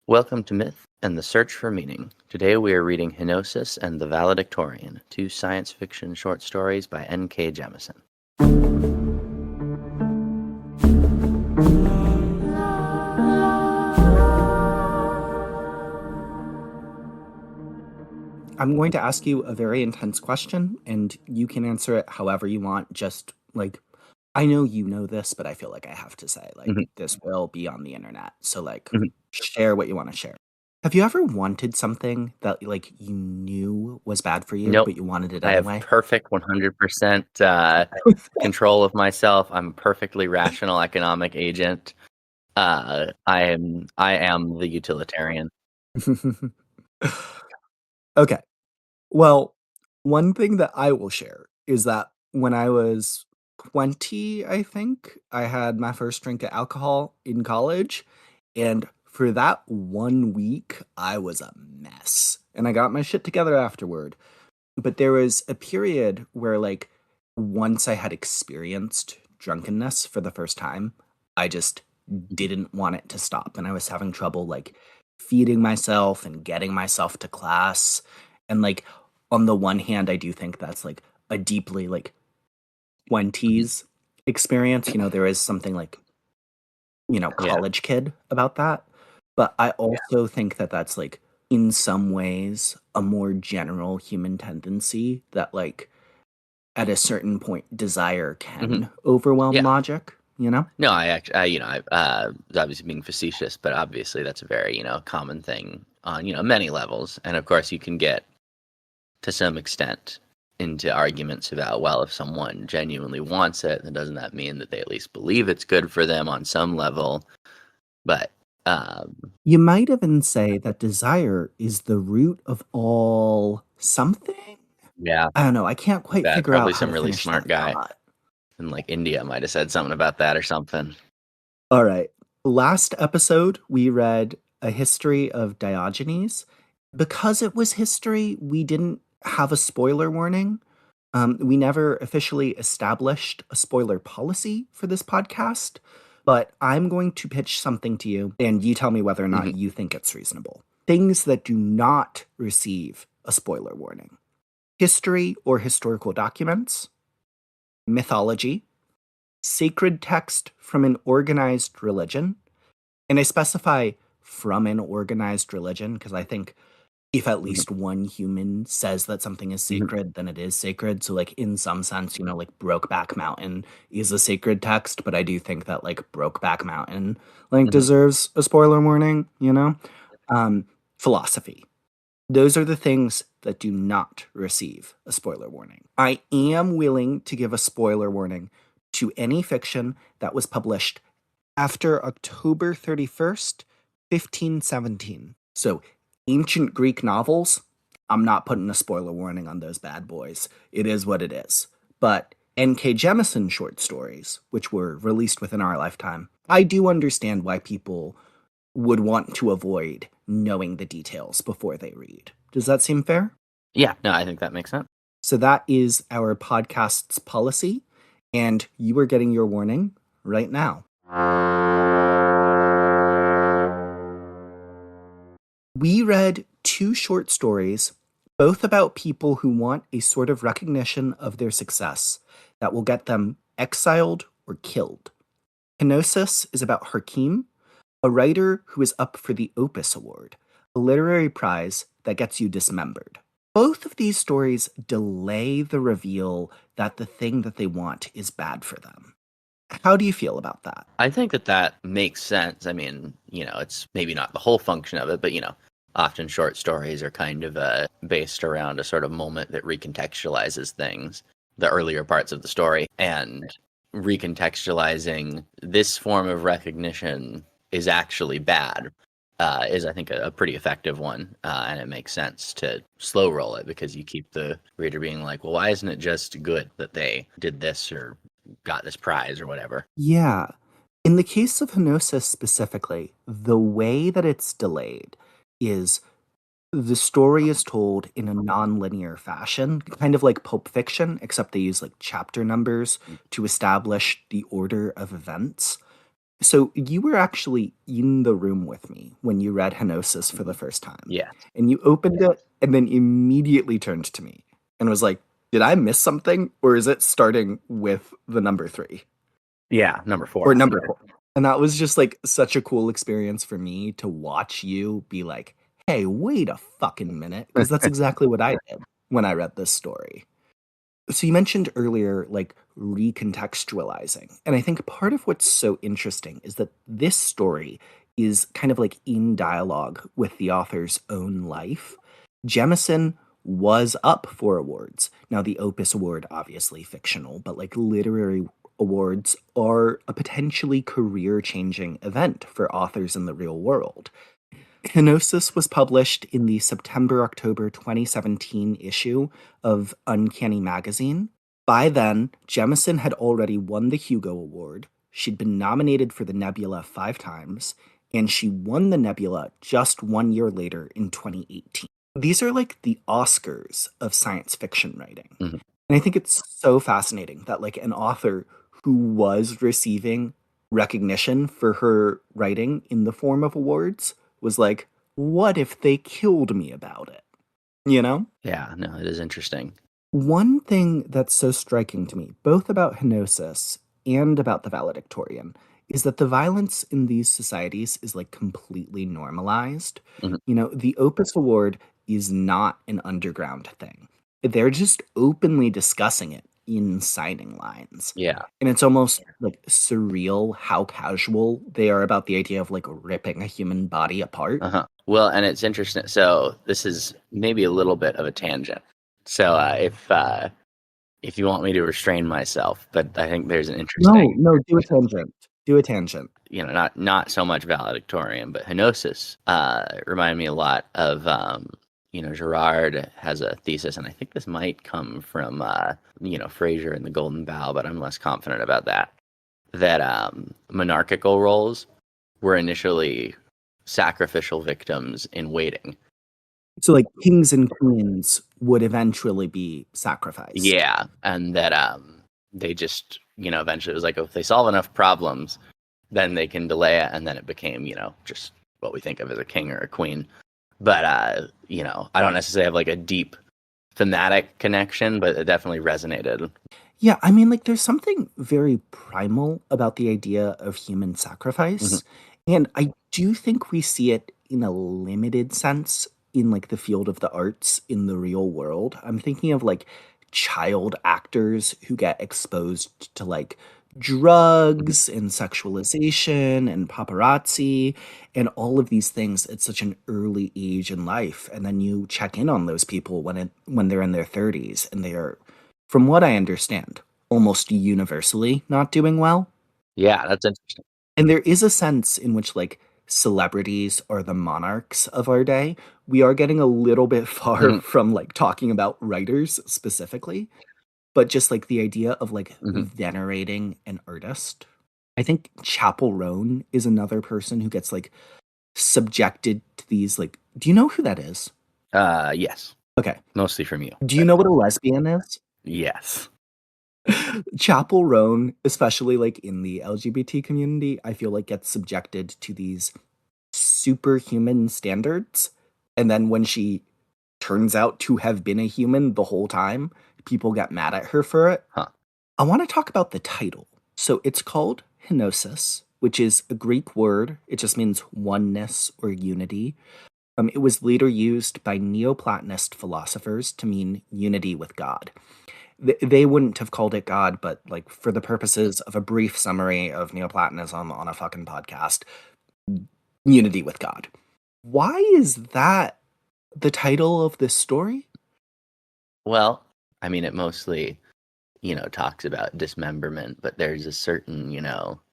Welcome to Myth and the Search for Meaning. Today we are reading Henosis and the Valedictorian, two science fiction short stories by N.K. Jemisin. I'm going to ask you a very intense question, and you can answer it however you want. Just like, I know you know this, but I feel like I have to say, this will be on the internet. So, share what you want to share. Have you ever wanted something that, you knew was bad for you, Nope. but you wanted it I have anyway? perfect 100% control of myself. I'm a perfectly rational economic agent. I am the utilitarian. Okay. Well, one thing that I will share is that when I was 20, I think, I had my first drink of alcohol in college. And for that 1 week, I was a mess. And I got my shit together afterward. But there was a period where, once I had experienced drunkenness for the first time, I just didn't want it to stop. And I was having trouble, feeding myself and getting myself to class. And, on the one hand, I do think that's, a deeply, 20s experience. There is something, college kid about that. But I also think that that's, in some ways, a more general human tendency that, at a certain point, desire can overwhelm Yeah. logic, No, I was obviously being facetious, but obviously that's a very, common thing on, many levels. And of course you can get to some extent into arguments about, well, if someone genuinely wants it, then doesn't that mean that they at least believe it's good for them on some level? But you might even say that desire is the root of all something. Yeah, I don't know. I can't quite figure probably out how some to really finish smart that guy thought. in India might have said something about that or something. All right. Last episode, we read A History of Diogenes. Because it was history, we didn't have a spoiler warning. We never officially established a spoiler policy for this podcast, but I'm going to pitch something to you, and you tell me whether or not you think it's reasonable. Things that do not receive a spoiler warning: history or historical documents, mythology, sacred text from an organized religion. And I specify from an organized religion because I think if at least one human says that something is sacred, then it is sacred. So, in some sense, Brokeback Mountain is a sacred text, but I do think that, Brokeback Mountain, deserves a spoiler warning, Philosophy. Those are the things that do not receive a spoiler warning. I am willing to give a spoiler warning to any fiction that was published after October 31st, 1517. So, ancient Greek novels, I'm not putting a spoiler warning on those bad boys. It is what it is. But N.K. Jemisin short stories, which were released within our lifetime, I do understand why people would want to avoid knowing the details before they read. Does that seem fair? Yeah, no, I think that makes sense. So that is our podcast's policy, and you are getting your warning right now. We read two short stories, both about people who want a sort of recognition of their success that will get them exiled or killed. Henosis is about Hakim, a writer who is up for the Opus Award, a literary prize that gets you dismembered. Both of these stories delay the reveal that the thing that they want is bad for them. How do you feel about that? I think that makes sense. I mean, it's maybe not the whole function of it, but, often short stories are kind of based around a sort of moment that recontextualizes things, the earlier parts of the story. And recontextualizing this form of recognition is actually bad is, I think, a pretty effective one. And it makes sense to slow roll it because you keep the reader being like, well, why isn't it just good that they did this or got this prize or whatever? Yeah. In the case of Henosis specifically, the way that it's delayed is the story is told in a non-linear fashion, kind of like Pulp Fiction, except they use chapter numbers to establish the order of events. So you were actually in the room with me when you read Henosis for the first time. Yeah. And you opened it and then immediately turned to me and was like, did I miss something? Or is it starting with the number 3? Yeah, number Or 4. number 4? And that was just like such a cool experience for me to watch you be like, hey, wait a fucking minute. Because that's exactly what I did when I read this story. So you mentioned earlier, like recontextualizing. And I think part of what's so interesting is that this story is kind of like in dialogue with the author's own life. Jemisin was up for awards. Now, the Opus Award, obviously fictional, but like literary awards are a potentially career changing event for authors in the real world. Henosis was published in the September October 2017 issue of Uncanny Magazine. By then, Jemisin had already won the Hugo Award. She'd been nominated for the Nebula 5 times, and she won the Nebula just 1 year later in 2018. These are like the Oscars of science fiction writing. Mhm. And I think it's so fascinating that like an author who was receiving recognition for her writing in the form of awards was like, what if they killed me about it? You know? Yeah, no, it is interesting. One thing that's so striking to me, both about Henosis and about the Valedictorian, is that the violence in these societies is like completely normalized. Mhm. You know, the Opus Award is not an underground thing. They're just openly discussing it in signing lines. Yeah. And it's almost like surreal how casual they are about the idea of like ripping a human body apart. Uh-huh. Well, and it's interesting. So this is maybe a little bit of a tangent. So if you want me to restrain myself, but I think there's an No, interesting, no, do a tangent. Do a tangent. not so much valedictorian, but Henosis reminded me a lot of Girard has a thesis, and I think this might come from Fraser and the Golden Bough, but I'm less confident about that. That monarchical roles were initially sacrificial victims in waiting. So, like, kings and queens would eventually be sacrificed. Yeah, and that they just eventually it was like if they solve enough problems, then they can delay it, and then it became just what we think of as a king or a queen. But I don't necessarily have like a deep thematic connection, but it definitely resonated. Yeah, I mean, like, there's something very primal about the idea of human Mhm. sacrifice. And I do think we see it in a limited sense in like the field of the arts in the real world. I'm thinking of like child actors who get exposed to like Mhm. drugs and sexualization and paparazzi and all of these things at such an early age in life. And then you check in on those people when they're in their 30s and they are, from what I understand, almost universally not doing well. Yeah, that's interesting. And there is a sense in which, like, celebrities are the monarchs of our day. We are getting a little bit far Mhm. from, like, talking about writers specifically, but just, like, the idea of, like, Mhm. venerating an artist. I think Chapel Roan is another person who gets, like, subjected to these, like, do you know who that is? Yes, Okay. mostly from you. Do you know what a lesbian is? Yes. Chapel Roan, especially, like, in the LGBT community, I feel like gets subjected to these superhuman standards. And then when she turns out to have been a human the whole time, people get mad at her for it. Huh. I want to talk about the title. So it's called Henosis, which is a Greek word. It just means oneness or unity. It was later used by Neoplatonist philosophers to mean unity with God. They wouldn't have called it God, but like for the purposes of a brief summary of Neoplatonism on a fucking podcast, unity with God. Why is that the title of this story? Well, I mean, it mostly talks about dismemberment, but there's a certain,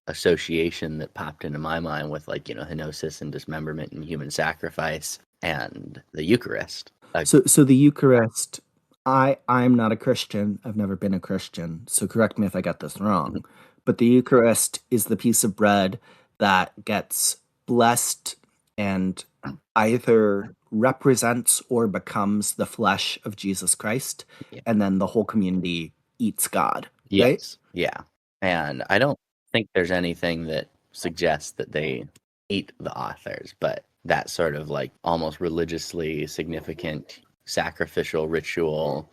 association that popped into my mind with like, Henosis and dismemberment and human sacrifice and the Eucharist. So the Eucharist, I'm not a Christian. I've never been a Christian. So correct me if I got this Mhm. wrong. But the Eucharist is the piece of bread that gets blessed and either represents or becomes the flesh of Jesus Christ, Yeah. and then the whole community eats God, right? Yes. Yeah. And I don't think there's anything that suggest that they hate the authors, but that sort of like almost religiously significant sacrificial ritual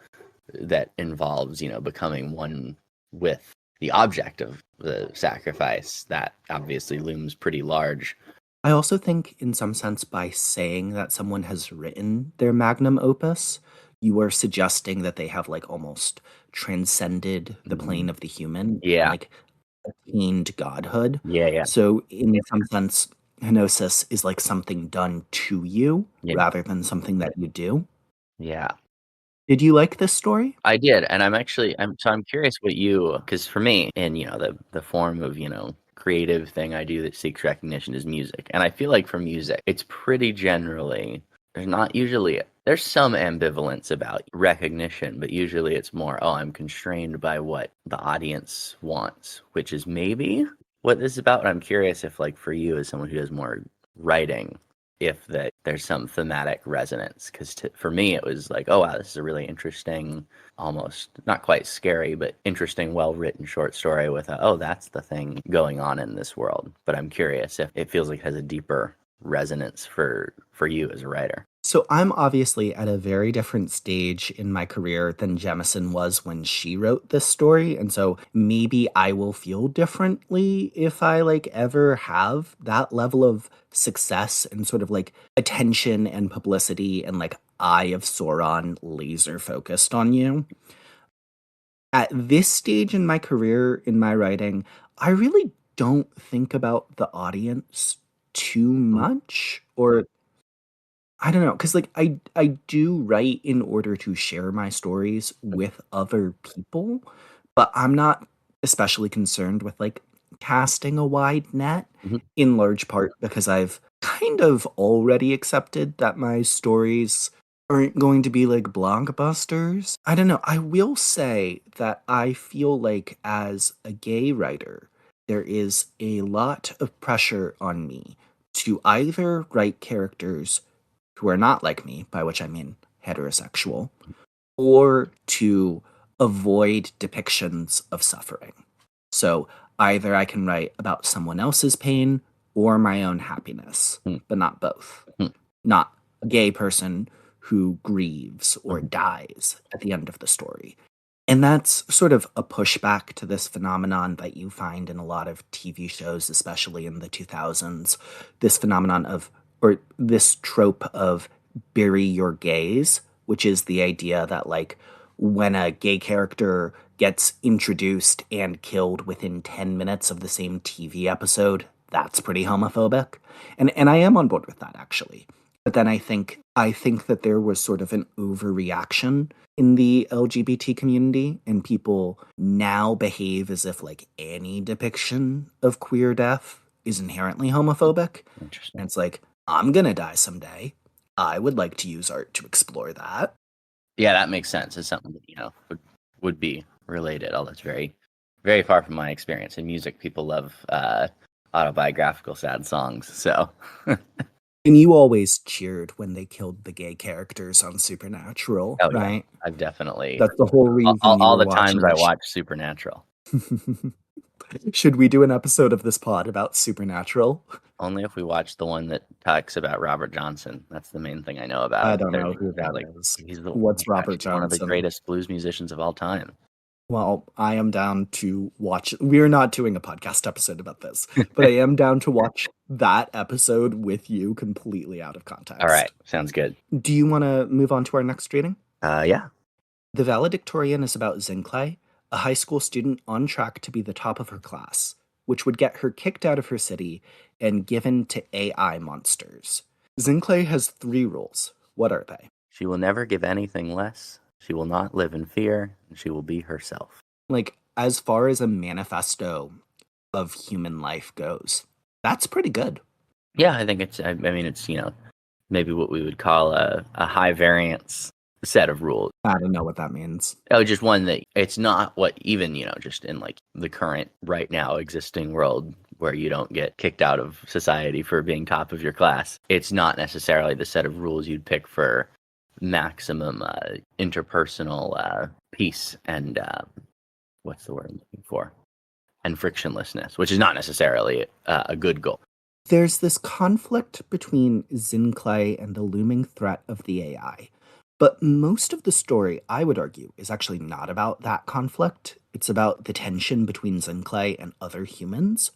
that involves, becoming one with the object of the sacrifice, that obviously looms pretty large. I also think, in some sense, by saying that someone has written their magnum opus, you are suggesting that they have like almost transcended the plane of the human and Yeah. like attained godhood. Yeah. So, in some sense, Henosis is like something done to you Yeah. rather than something that you do. Yeah. Did you like this story? I did, and I'm curious what you, because for me, in the form of creative thing I do that seeks recognition is music, and I feel like for music, it's pretty generally there's some ambivalence about recognition, but usually it's more, oh, I'm constrained by what the audience wants, which is maybe what this is about. And I'm curious if, like, for you as someone who does more writing, if that there's some thematic resonance, because for me it was like, oh wow, this is a really interesting, almost not quite scary but interesting, well written short story with oh, that's the thing going on in this world. But I'm curious if it feels like it has a deeper resonance for you as a writer. So I'm obviously at a very different stage in my career than Jemisin was when she wrote this story. And so maybe I will feel differently if I like ever have that level of success and sort of like attention and publicity and like Eye of Sauron laser focused on you. At this stage in my career, in my writing, I really don't think about the audience too much, or I don't know, because like I do write in order to share my stories with other people, but I'm not especially concerned with like casting a wide net, Mhm. in large part because I've kind of already accepted that my stories aren't going to be like blockbusters. I don't know. I will say that I feel like as a gay writer, there is a lot of pressure on me to either write characters who are not like me, by which I mean heterosexual, or to avoid depictions of suffering. So either I can write about someone else's pain or my own happiness, Hmm. but not both. Hmm. Not a gay person who grieves or Mhm. dies at the end of the story. And that's sort of a pushback to this phenomenon that you find in a lot of TV shows, especially in the 2000s. This phenomenon of, or this trope of bury your gays, which is the idea that, like, when a gay character gets introduced and killed within 10 minutes of the same TV episode, that's pretty homophobic. And I am on board with that, actually. But then I think that there was sort of an overreaction in the LGBT community, and people now behave as if like any depiction of queer death is inherently homophobic. And Interesting. it's like, I'm gonna die someday. I would like to use art to explore that. Yeah, that makes sense. It's something that would be related, although it's very, very far from my experience. In music, people love autobiographical sad songs. So And you always cheered when they killed the gay characters on Supernatural, oh yeah, right? I've definitely That's the whole reason you all were the times watching I the watch Supernatural. Should we do an episode of this pod about Supernatural? Only if we watch the one that talks about Robert Johnson. That's the main thing I know about I it. don't know There's who that like is. he's the oh my What's gosh, Robert he's one of the Johnson? greatest blues musicians of all time. Well, I am down to watch. We're not doing a podcast episode about this, but I am down to watch that episode with you completely out of All right, context. sounds good. Do you want to move on to our next reading? Yeah. The Valedictorian is about Zinklai, a high school student on track to be the top of her class, which would get her kicked out of her city and given to AI monsters. Zinklai has 3 rules. What are they? She will never give anything less. She will not live in fear, and she will be herself. Like, as far as a manifesto of human life goes, that's pretty good. Yeah, I think I mean, it's, maybe what we would call a high variance set of rules. I don't know what that means. Oh, just one that it's not what even, just in like the current right now existing world where you don't get kicked out of society for being top of your class. It's not necessarily the set of rules you'd pick for maximum interpersonal peace and what's the word I'm looking for? and frictionlessness, which is not necessarily a good goal. There's this conflict between Zinclay and the looming threat of the AI. But most of the story, I would argue, is actually not about that conflict. It's about the tension between Zinclay and other humans.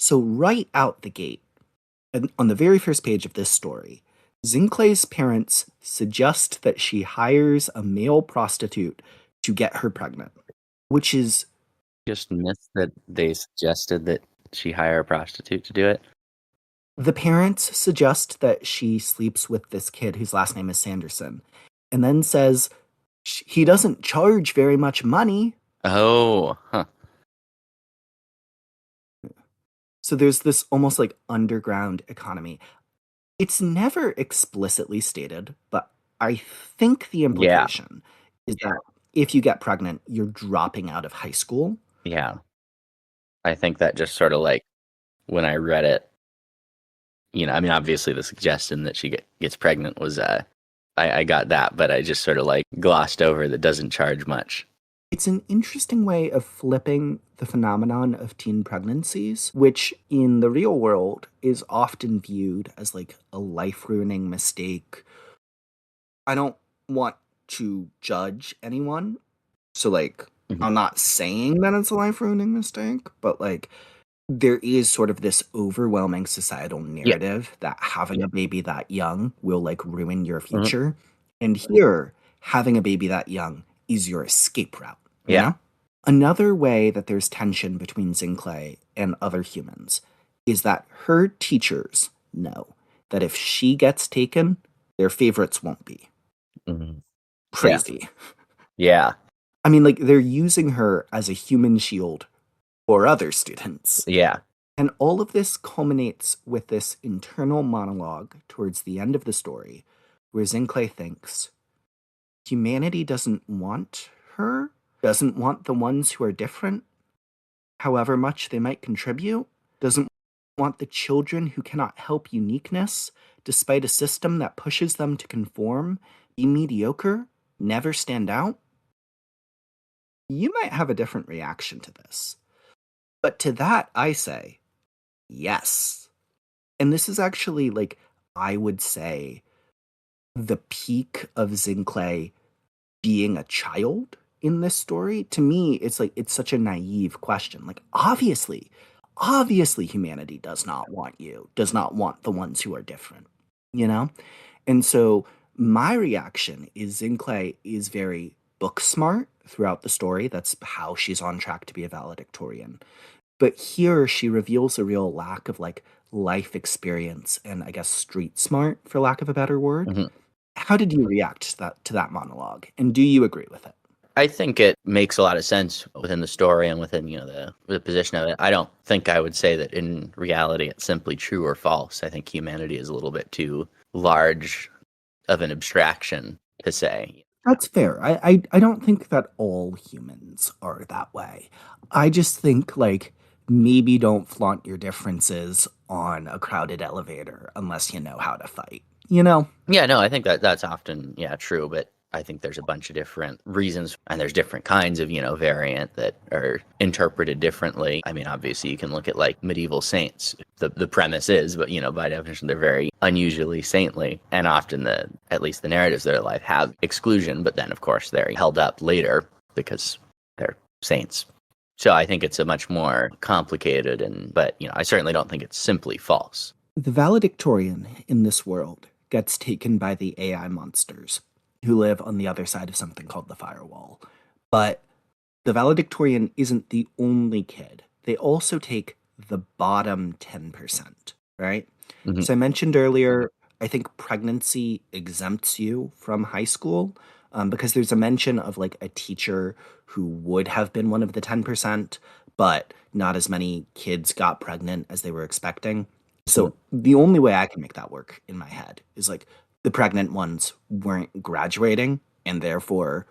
So, right out the gate, and on the very first page of this story, Zinclay's parents suggest that she hires a male prostitute to get her pregnant, which is Just missed that they suggested that she hire a prostitute to do it. the parents suggest that she sleeps with this kid whose last name is Sanderson, and then says he doesn't charge very much money. Oh, huh. So there's this almost like underground economy. It's never explicitly stated, but I think the implication is that if you get pregnant, you're dropping out of high school. Yeah. I think that just sort of like when I read it, I mean, obviously the suggestion that she gets pregnant was, I got that, but I just sort of like glossed over that doesn't charge much. It's an interesting way of flipping the phenomenon of teen pregnancies, which in the real world is often viewed as like a life-ruining mistake. I don't want to judge anyone. So like I'm not saying that it's a life-ruining mistake, but like there is sort of this overwhelming societal narrative that having a baby that young will like ruin your future. And here, having a baby that young is your escape route. You know? Another way that there's tension between Zinclay and other humans is that her teachers know that if she gets taken, their favorites won't be. Crazy. Yeah. I mean, like, they're using her as a human shield for other students. Yeah. And all of this culminates with this internal monologue towards the end of the story where Zinclay thinks humanity doesn't want her, doesn't want the ones who are different, however much they might contribute, doesn't want the children who cannot help uniqueness, despite a system that pushes them to conform, be mediocre, never stand out. You might have a different reaction to this. But to that, I say, yes. And this is actually, like, I would say, the peak of Zinclay being a child in this story. To me, it's like, it's such a naive question. Like, obviously humanity does not want you, does not want the ones who are different, you know? And so my reaction is Zinclay is very book smart throughout the story. That's how she's on track to be a valedictorian. But here she reveals a real lack of like life experience and I guess street smart, for lack of a better word. How did you react to that monologue? And do you agree with it? I think it makes a lot of sense within the story and within, the position of it. I don't think I would say that in reality it's simply true or false. I think humanity is a little bit too large of an abstraction to say. That's fair. I don't think that all humans are that way. I just think, like, maybe don't flaunt your differences on a crowded elevator unless you know how to fight, you know? Yeah, no, I think that's often, true, but I think there's a bunch of different reasons, and there's different kinds of, variant that are interpreted differently. I mean, obviously, you can look at, like, medieval saints. The premise is, but, by definition, they're very unusually saintly, and often at least the narratives of their life have exclusion, but then, of course, they're held up later because they're saints. So I think it's a much more complicated, but, I certainly don't think it's simply false. The valedictorian in this world gets taken by the AI monsters who live on the other side of something called the firewall. But the valedictorian isn't the only kid. They also take the bottom 10%, right? So I mentioned earlier, I think pregnancy exempts you from high school because there's a mention of like a teacher who would have been one of the 10%, but not as many kids got pregnant as they were expecting. So the only way I can make that work in my head is like the pregnant ones weren't graduating and therefore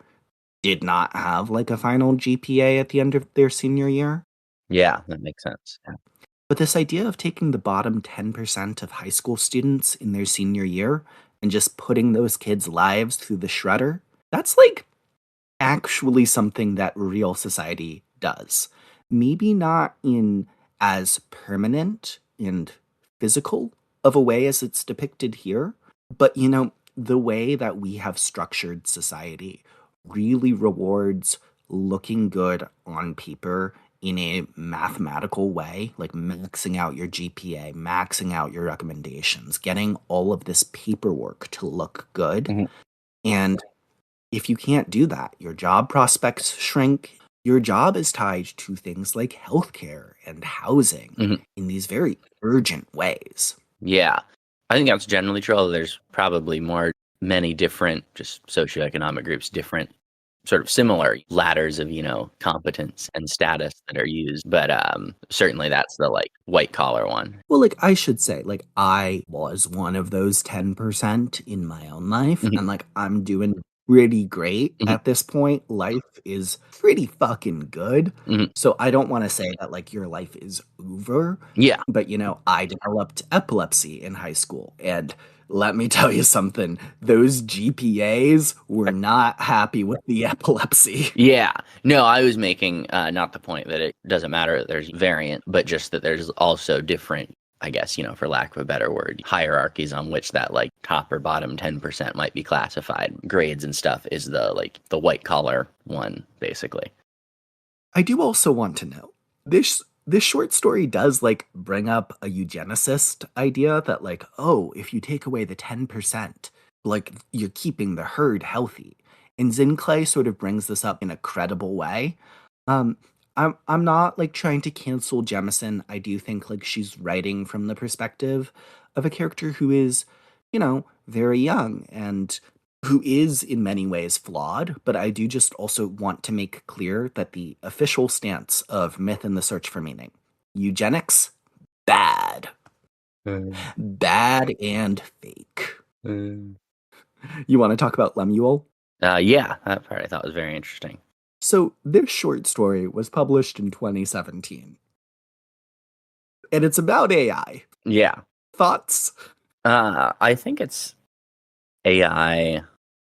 did not have like a final GPA at the end of their senior year. Yeah, that makes sense. Yeah. But this idea of taking the bottom 10% of high school students in their senior year and just putting those kids' lives through the shredder, that's like actually something that real society does. maybe not in as permanent and physical of a way as it's depicted here, but the way that we have structured society really rewards looking good on paper in a mathematical way, like maxing out your GPA, maxing out your recommendations, getting all of this paperwork to look good. Mhm. And if you can't do that, your job prospects shrink. Your job is tied to things like healthcare and housing Mhm. in these very urgent ways. Yeah. I think that's generally true. Although there's probably many different just socioeconomic groups, different sort of similar ladders of, competence and status that are used. But certainly that's the like white collar one. Well, like I should say, like I was one of those 10% in my own life, Mhm. and like I'm doing pretty great Mhm. at this point. Life is pretty fucking good. Mhm. So I don't want to say that like your life is over, Yeah. but I developed epilepsy in high school, and let me tell you something, those GPAs were not happy with the epilepsy. Yeah. No, I was making not the point that it doesn't matter that there's variant, but just that there's also different, I guess, for lack of a better word, hierarchies on which that like top or bottom 10% might be classified. Grades and stuff is the white collar one, basically. I do also want to know this short story does like bring up a eugenicist idea that like, oh, if you take away the 10%, like you're keeping the herd healthy. And Zinclay sort of brings this up in a credible way. Um, I'm not like trying to cancel Jemisin. I do think like she's writing from the perspective of a character who is, very young and who is in many ways flawed, but I do just also want to make clear that the official stance of Myth and the Search for Meaning, eugenics, bad. Bad and fake. You want to talk about Lemuel? Yeah, that part I thought was very interesting. So, this short story was published in 2017, and it's about AI. Yeah. Thoughts? I think it's AI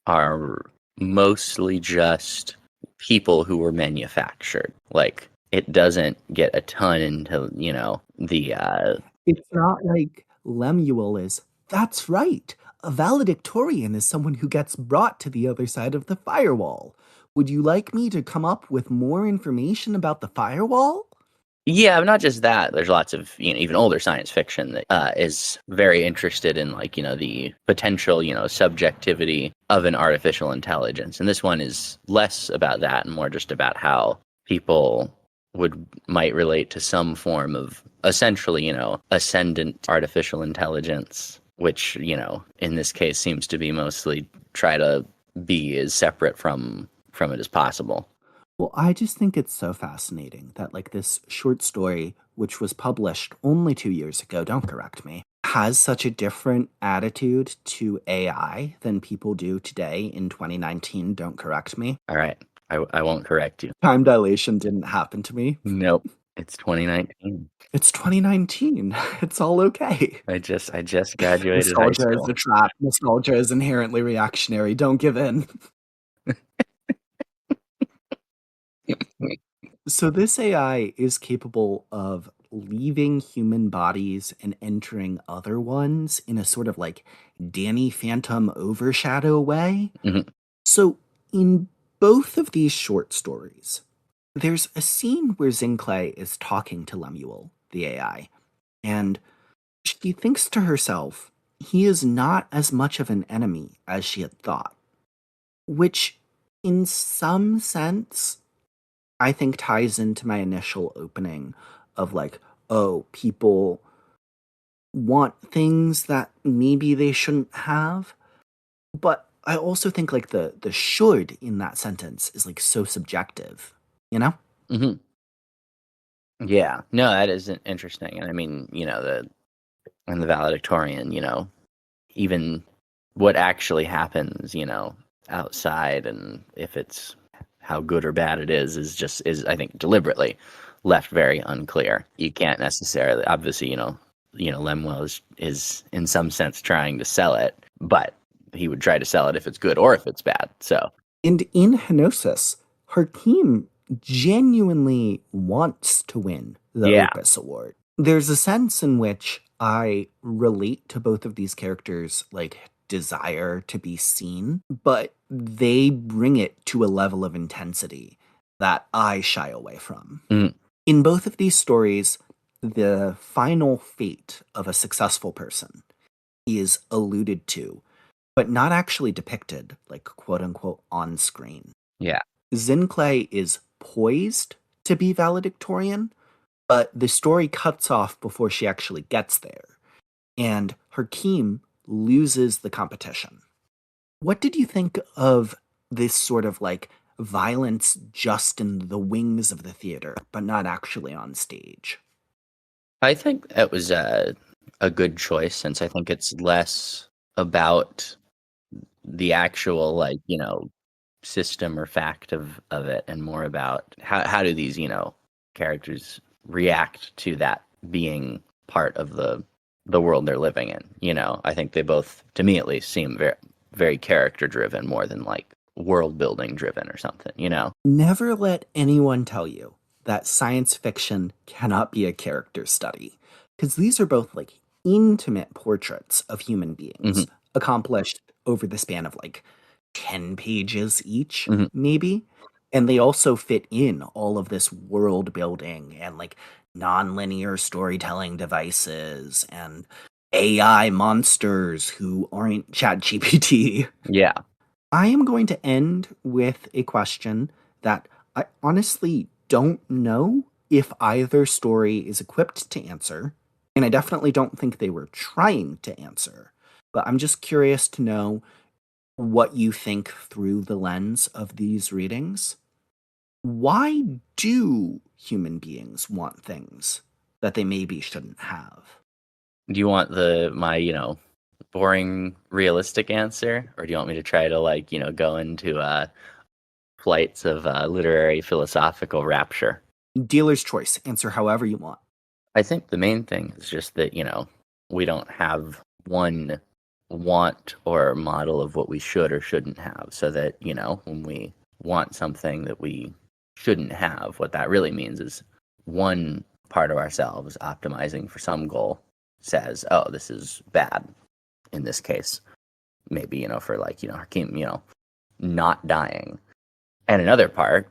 are mostly just people who were manufactured. Like it doesn't get a ton into, the It's not like Lemuel is. That's right. A valedictorian is someone who gets brought to the other side of the firewall. Would you like me to come up with more information about the firewall? yeah, not just that. There's lots of, even older science fiction that is very interested in like, the potential, subjectivity of an artificial intelligence. And this one is less about that and more just about how people might relate to some form of essentially, ascendant artificial intelligence, which, in this case seems to be mostly try to be as separate from it as possible. Well, I just think it's so fascinating that, like, this short story, which was published only 2 years ago, don't correct me, has such a different attitude to AI than people do today in 2019. Don't correct me. All right. I won't correct you. Time dilation didn't happen to me. Nope. It's 2019. It's 2019. It's all okay. I just graduated high Nostalgia is school. a trap. Nostalgia is inherently reactionary. Don't give in. So this AI is capable of leaving human bodies and entering other ones in a sort of like Danny Phantom overshadow way. Mhm. So in both of these short stories, there's a scene where Zinclay is talking to Lemuel, the AI, and she thinks to herself, he is not as much of an enemy as she had thought, which in some sense I think ties into my initial opening of like, oh, people want things that maybe they shouldn't have. But I also think like the should in that sentence is like so subjective, you know? Mhm. Yeah. No, that is interesting. And I mean, the valedictorian, even what actually happens, outside and if it's how good or bad it is I think deliberately left very unclear. You can't necessarily obviously, Lemuel is in some sense trying to sell it, but he would try to sell it if it's good or if it's bad. So And in Henosis, her team genuinely wants to win the Yeah. Opus Award. There's a sense in which I relate to both of these characters, like desire to be seen, but they bring it to a level of intensity that I shy away from. Mm. In both of these stories, the final fate of a successful person is alluded to, but not actually depicted, like quote unquote on screen. Yeah. Zinclay is poised to be valedictorian, but the story cuts off before she actually gets there, and Hakeem loses the competition. What did you think of this sort of like violence just in the wings of the theater, but not actually on stage? I think that was a good choice, since I think it's less about the actual, like, system or fact of it, and more about how do these, characters react to that being part of the world they're living in. I think they both, to me at least, seem very, very character driven more than like world building driven or something. Never let anyone tell you that science fiction cannot be a character study, because these are both like intimate portraits of human beings Hmm. accomplished over the span of like 10 pages each, Hmm. maybe. And they also fit in all of this world building and like nonlinear storytelling devices and AI monsters who aren't ChatGPT. Yeah. I am going to end with a question that I honestly don't know if either story is equipped to answer, and I definitely don't think they were trying to answer. But I'm just curious to know what you think through the lens of these readings. Why do human beings want things that they maybe shouldn't have? Do you want my boring realistic answer, or do you want me to try to, like, go into flights of literary philosophical rapture? Dealer's choice. Answer however you want. I think the main thing is just that, we don't have one want or model of what we should or shouldn't have. So that, when we want something that we shouldn't have, what that really means is one part of ourselves optimizing for some goal says, oh, this is bad in this case. Maybe, for like, Hakeem, not dying. And another part,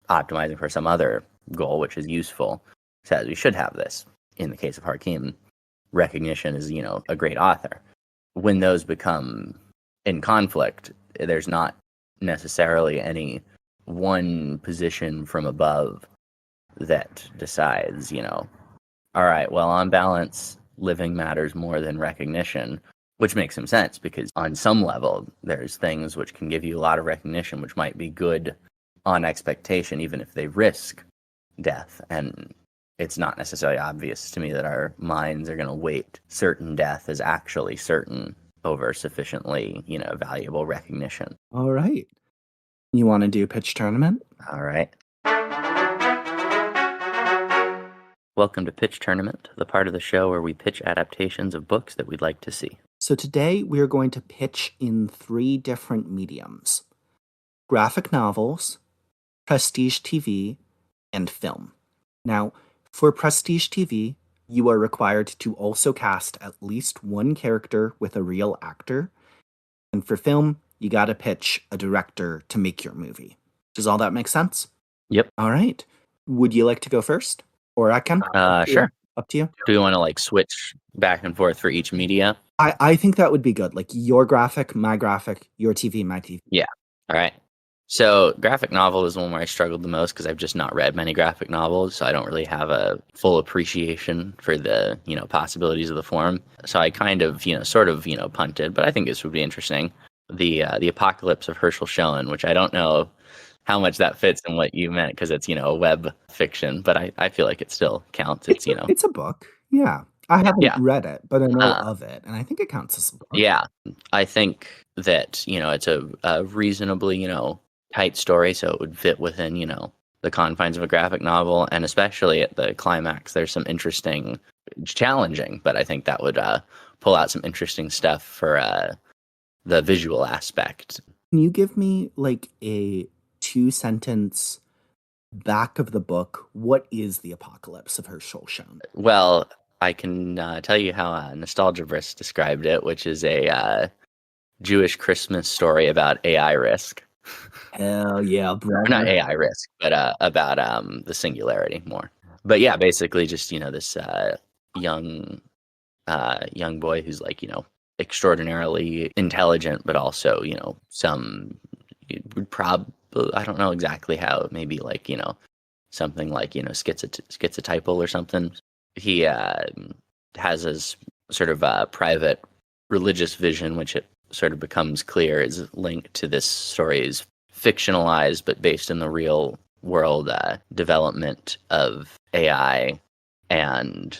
optimizing for some other goal, which is useful, says we should have this. In the case of Hakeem, recognition is, a great author. When those become in conflict, there's not necessarily any one position from above that decides, all right, well, on balance, living matters more than recognition, which makes some sense because on some level, there's things which can give you a lot of recognition, which might be good on expectation, even if they risk death. And it's not necessarily obvious to me that our minds are going to weight certain death as actually certain over sufficiently, valuable recognition. All right. You want to do pitch tournament? All right. Welcome to Pitch Tournament, the part of the show where we pitch adaptations of books that we'd like to see. So today we are going to pitch in 3 different mediums: graphic novels, prestige TV, and film. Now, for prestige TV, you are required to also cast at least one character with a real actor. And for film, you got to pitch a director to make your movie. Does all that make sense? Yep. All right. Would you like to go first? Or I can? Sure. Up to you. Do we want to like switch back and forth for each media? I think that would be good. Like your graphic, your TV, my TV. Yeah. All right. So graphic novel is one where I struggled the most because I've just not read many graphic novels, so I don't really have a full appreciation for the, possibilities of the form. So I kind of, sort of, punted, but I think this would be interesting. The Apocalypse of Herschel Schoen, which I don't know how much that fits in what you meant because it's, a web fiction, but I feel like it still counts. It's, It's a book. Yeah. I haven't yeah. read it, but I know of it, and I think it counts as a book. Yeah. I think that, it's a reasonably, tight story, so it would fit within, the confines of a graphic novel, and especially at the climax, there's some interesting, challenging, but I think that would pull out some interesting stuff for the visual aspect. Can you give me like a 2-sentence back of the book, what is the apocalypse of Herschel? Well, I can tell you how Nostalgia Brisk described it, which is a Jewish Christmas story about AI risk. Hell yeah, Or not brother. AI risk, but about the singularity more. But yeah, basically just this young young boy who's like extraordinarily intelligent, but also some would I don't know exactly how, maybe like something like schizotypal or something. He has his sort of private religious vision, which it sort of becomes clear is linked to this story is fictionalized but based in the real world development of AI. And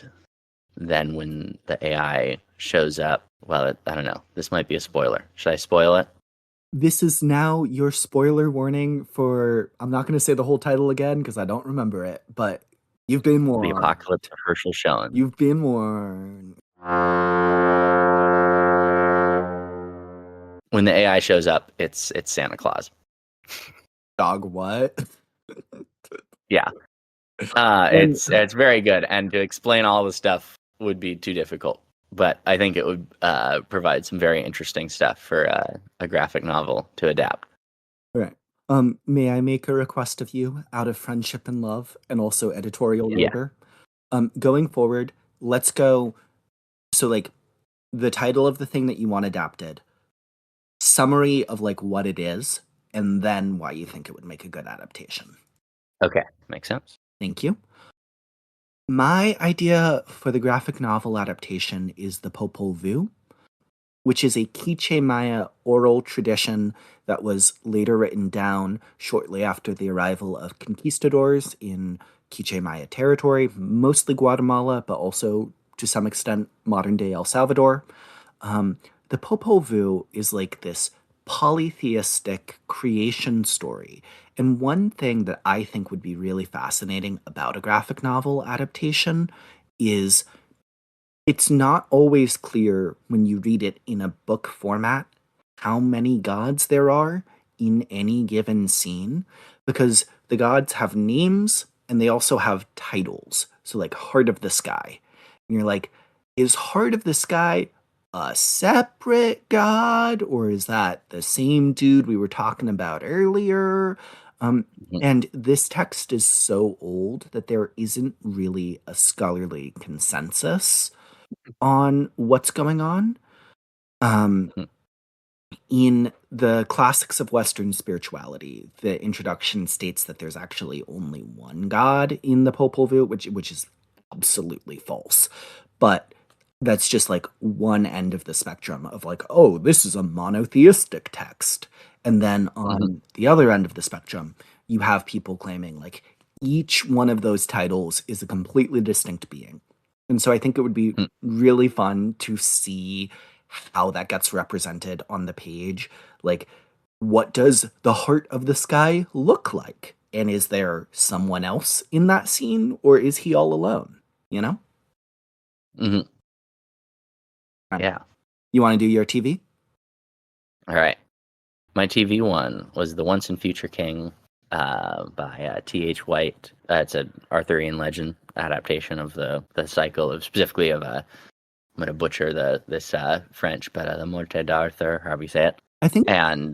then when the AI shows up, well, I don't know. This might be a spoiler. Should I spoil it? This is now your spoiler warning for, I'm not going to say the whole title again because I don't remember it, but you've been The warned. Apocalypse of Herschel Schoen. You've been warned. When the AI shows up, it's Santa Claus. Dog, what? Yeah. And It's very good, and to explain all the stuff would be too difficult. But I think it would provide some very interesting stuff for a graphic novel to adapt. all right. May I make a request of you out of friendship and love and also editorial Yeah. order? Going forward, let's go. So, like, the title of the thing that you want adapted, summary of like what it is, and then why you think it would make a good adaptation. Okay. Makes sense. Thank you. My idea for the graphic novel adaptation is the Popol Vuh, which is a Quiche Maya oral tradition that was later written down shortly after the arrival of conquistadors in Quiche Maya territory, mostly Guatemala, but also to some extent modern day El Salvador. The Popol Vuh is like this polytheistic creation story. And one thing that I think would be really fascinating about a graphic novel adaptation is it's not always clear when you read it in a book format how many gods there are in any given scene, because the gods have names and they also have titles. So, like Heart of the Sky. And you're like, is Heart of the Sky a separate god, or is that the same dude we were talking about earlier? Mhm. And this text is so old that there isn't really a scholarly consensus on what's going on. Um, Mhm. in the classics of Western spirituality, the introduction states that there's actually only one God in the Popol Vuh, which is absolutely false. But that's just like one end of the spectrum of like, oh, this is a monotheistic text. And then Mhm. on the other end of the spectrum, you have people claiming like each one of those titles is a completely distinct being. And so I think it would be Mhm. really fun to see how that gets represented on the page. Like, what does the Heart of the Sky look like? And is there someone else in that scene, or is he all alone? You know? Mhm. Right. Yeah. You want to do your TV? All right. My TV one was The Once and Future King by T.H. White. It's an Arthurian legend adaptation of the cycle of specifically of I'm gonna butcher this French, but the Morte d'Arthur, however you say it. I think And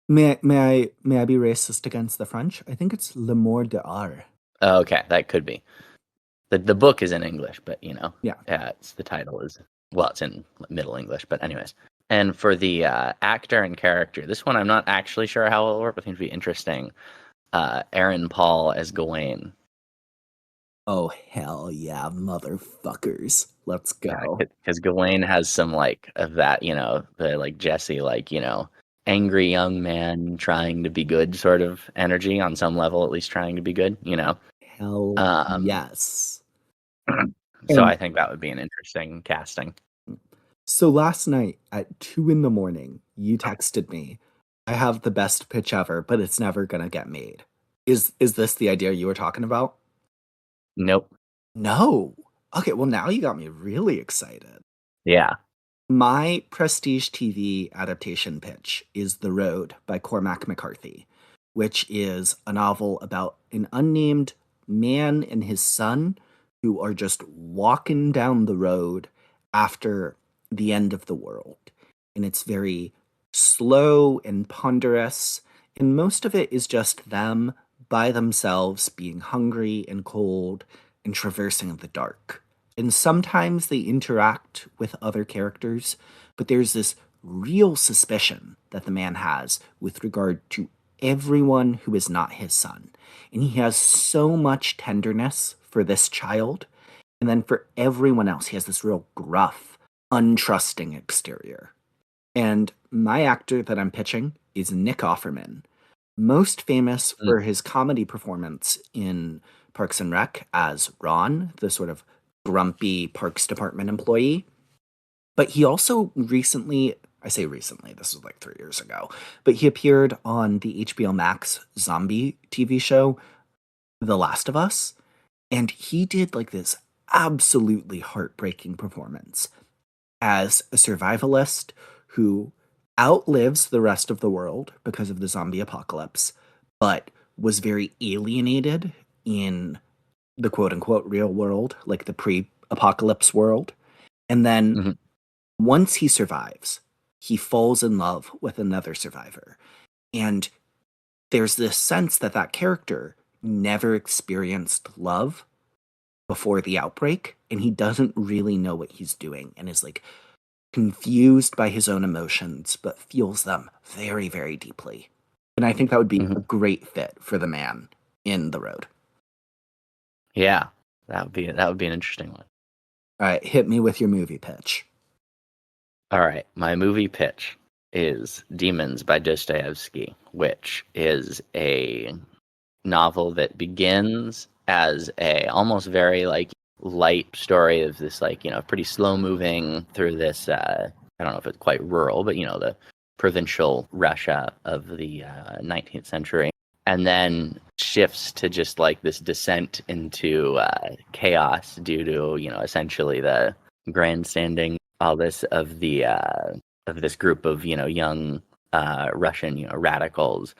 may I be racist against the French? I think it's Le Mort de Art. okay, that could be the book is in English, but Yeah. it's the title is well, it's in Middle English, but anyways. And for the actor and character, this one I'm not actually sure how it'll work, but I think it'd be interesting. Aaron Paul as Gawain. Oh hell yeah, motherfuckers. Let's Yeah, go. because Gawain has some like of that, the like Jesse, like angry young man trying to be good sort of energy on some level, at least trying to be good. Hell Um, yes. so And I think that would be an interesting casting. so last night at 2 in the morning, you texted me, I have the best pitch ever, but it's never gonna get made. Is this the idea you were talking about? Nope. No. Okay, well now you got me really excited. Yeah. My prestige TV adaptation pitch is The Road by Cormac McCarthy, which is a novel about an unnamed man and his son who are just walking down the road after the end of the world. And it's very slow and ponderous, and most of it is just them by themselves being hungry and cold and traversing the dark. And sometimes they interact with other characters, but there's this real suspicion that the man has with regard to everyone who is not his son. And he has so much tenderness for this child. And then for everyone else, he has this real gruff, untrusting exterior. And my actor that I'm pitching is Nick Offerman, most famous for his comedy performance in Parks and Rec as Ron, the sort of grumpy Parks Department employee. But he also recently, I say recently, this was like 3 years ago, but he appeared on the HBO Max zombie TV show, The Last of Us. And he did like this absolutely heartbreaking performance as a survivalist who outlives the rest of the world because of the zombie apocalypse, but was very alienated in the quote unquote real world, like the pre apocalypse world. And then once he survives, he falls in love with another survivor. And there's this sense that that character never experienced love before the outbreak, and he doesn't really know what he's doing and is like confused by his own emotions, but feels them very, very deeply. And I think that would be a great fit for the man in The Road. Yeah, that would be an interesting one. All right, hit me with your movie pitch. All right, my movie pitch is Demons by Dostoevsky, which is a novel that begins as a almost very like light story of this like, you know, pretty slow moving through this I don't know if it's quite rural, but you know, the provincial Russia of the 19th century, and then shifts to just like this descent into chaos due to, you know, essentially the grandstanding all this of the of this group of, you know, young Russian, you know, radicals.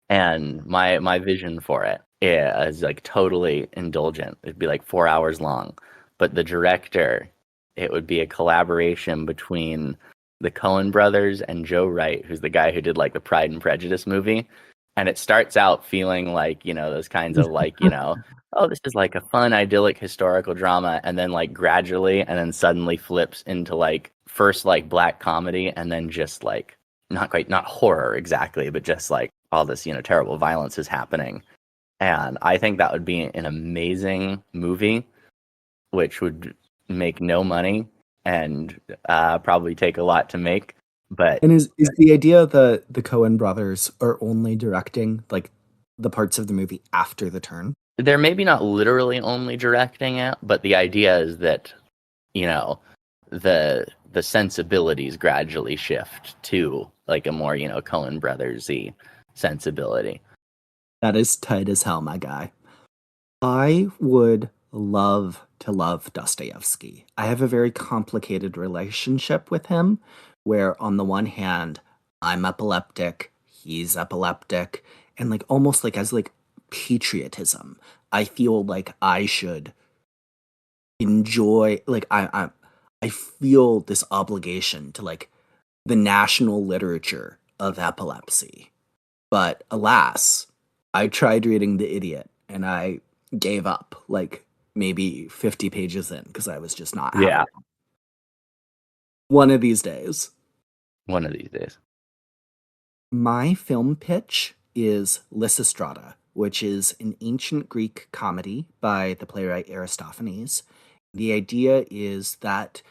And my vision for it is like totally indulgent. It'd be like 4 hours long, but the director, it would be a collaboration between the Coen brothers and Joe Wright, who's the guy who did like the Pride and Prejudice movie. And it starts out feeling like, you know, those kinds of like, you know, oh, this is like a fun, idyllic historical drama. And then like gradually, and then suddenly flips into like first like black comedy, and then just like not horror exactly, but just like all this, you know, terrible violence is happening. And I think that would be an amazing movie, which would make no money and probably take a lot to make. But And is the idea that the Coen brothers are only directing like the parts of the movie after the turn? they're maybe not literally only directing it, but the idea is that, you know, the sensibilities gradually shift to like a more, you know, Coen brothers-y sensibility. That is tight as hell, my guy. I would love to love Dostoevsky. I have a very complicated relationship with him, where on the one hand, I'm epileptic, he's epileptic, and like almost like as like patriotism, I feel like I should enjoy like I feel this obligation to like the national literature of epilepsy. But alas, I tried reading The Idiot and I gave up like maybe 50 pages in because I was just not having it. One of these days. One of these days. My film pitch is Lysistrata, which is an ancient Greek comedy by the playwright Aristophanes. The idea is that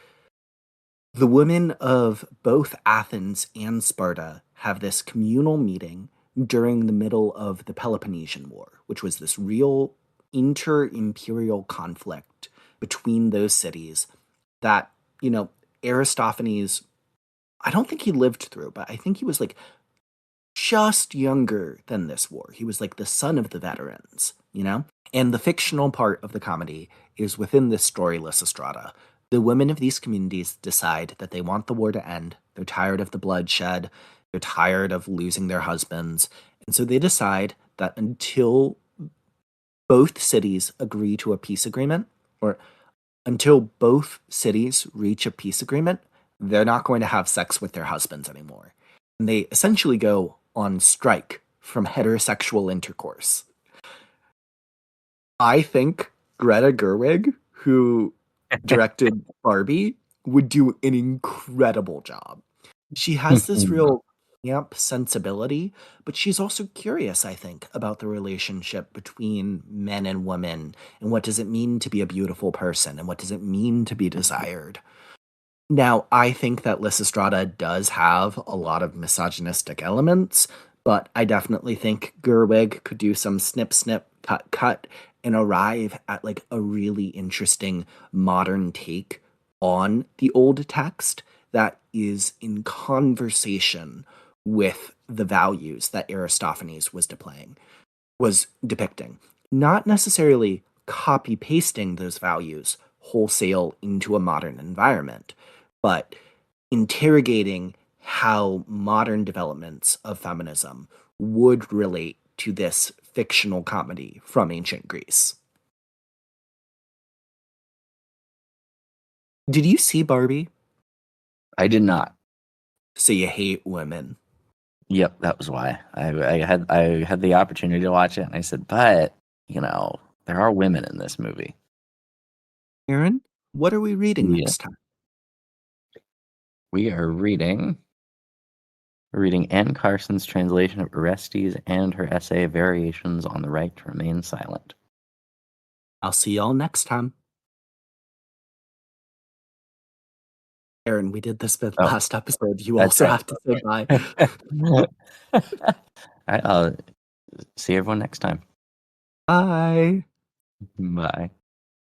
the women of both Athens and Sparta have this communal meeting during the middle of the Peloponnesian War, which was this real inter-imperial conflict between those cities that, you know, Aristophanes, I don't think he lived through, but I think he was like just younger than this war. He was like the son of the veterans, you know? And the fictional part of the comedy is within this story, Lysistrata. The women of these communities decide that they want the war to end. They're tired of the bloodshed. They're tired of losing their husbands. And so they decide that until both cities agree to a peace agreement, or until both cities reach a peace agreement, they're not going to have sex with their husbands anymore. And they essentially go on strike from heterosexual intercourse. I think Greta Gerwig, who directed Barbie, would do an incredible job. She has this real camp sensibility, but she's also curious, I think, about the relationship between men and women, and what does it mean to be a beautiful person, and what does it mean to be desired. Now, I think that Lysistrata does have a lot of misogynistic elements, but I definitely think Gerwig could do some snip, snip, cut, cut, and arrive at like a really interesting modern take on the old text that is in conversation with the values that Aristophanes was depicting. Not necessarily copy pasting those values wholesale into a modern environment, but interrogating how modern developments of feminism would relate to this fictional comedy from ancient Greece. Did you see Barbie? I did not. So you hate women. Yep, that was why. I had the opportunity to watch it, and I said, but there are women in this movie. Aaron, what are we reading Yeah. next time? We are reading Anne Carson's translation of Orestes and her essay Variations on the Right to Remain Silent. I'll see y'all next time. Aaron, we did this with last episode. You also have to say bye. All right, I'll see everyone next time. Bye. Bye.